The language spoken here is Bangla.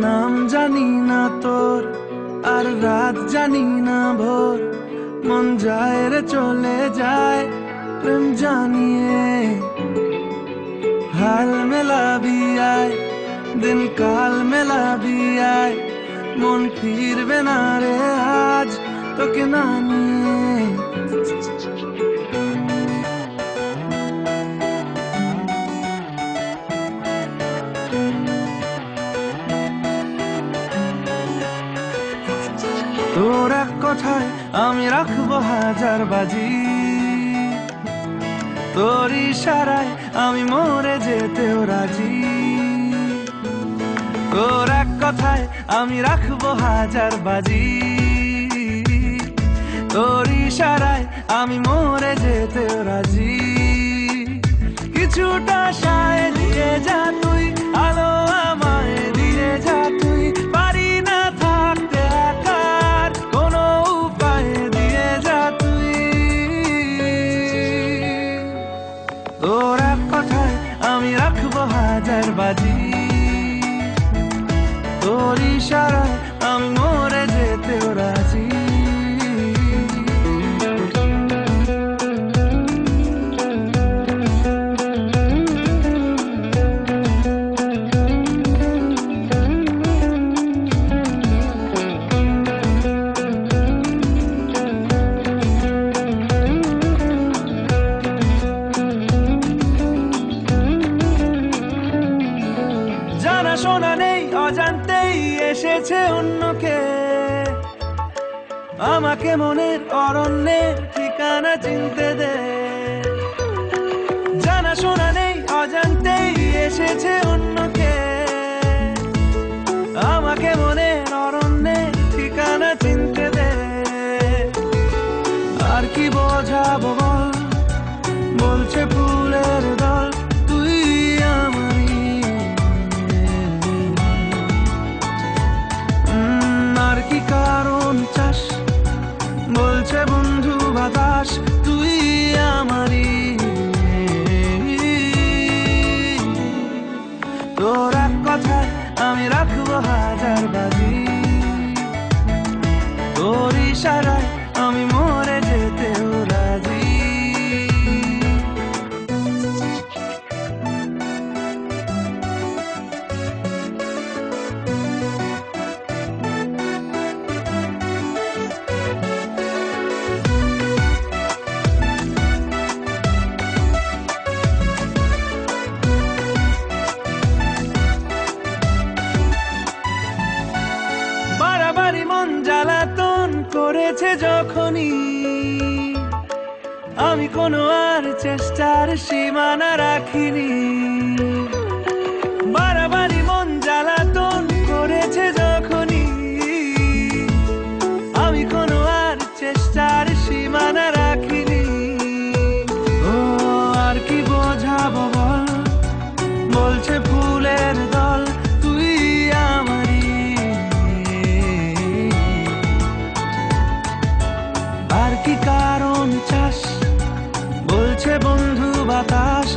নাম জানি না তোর, আর রাত জানি না ভোর, মন যায় রে চলে যায় প্রেম জানিয়ে। হাল মেলাবি আয়, দিন কাল মেলাবি আয়, মন ফিরবে না রে আজ তোকে না নিয়ে। তোর এক কথায় আমি রাখবো হাজার বাজি, তোর ইশারায় আমি মরে যেতেও রাজি। তোর এক কথায় আমি রাখবো হাজার বাজি, তোর ইশারায় আমি মরে যেতেও রাজি। কিছুটা সায় দিয়ে যা তুই, আলো আমায় দিয়ে যা তুই, পারি না থাকতে একার কোনো উপায় দিয়ে যা তুই। তোর এক কথায় আমি রাখবো হাজার বাজি, তোর ইশারায় আমি মরে যেতেও রাজি। জানা শোনা নেই, অজান্তেই এসেছে অন্যকে, আমাকে মনের অরণ্যের ঠিকানা চিনতে দে। জানা শোনা নেই, অজান্তেই এসেছে অন্যকে, আমাকে মনের অরণ্যের ঠিকানা চিনতে দে। আর কি বোঝাবো বল, বলছে ফুলের দল তুই আমারই। আর কি কারণ চাস, বলছে বন্ধু বাতাস তুই আমারই। তোর এক কথায় আমি রাখবো হাজার বাজি, তোর ইশারায় আমি মরে যেতেও রাজি। বাড়াবাড়ি মন জ্বালাতন করেছে যখনই, আমি কোনো আর চেষ্টার সীমানা রাখিনি। বাড়াবাড়ি মন জ্বালাতন করেছে যখনই, আমি কোনো আর চেষ্টার সীমানা রাখিনি। ও আর কি বোঝাবো বল, বলছে ফুলের দল তুই আমারই। আর কি কারণ চাস, বলছে বন্ধু বাতাস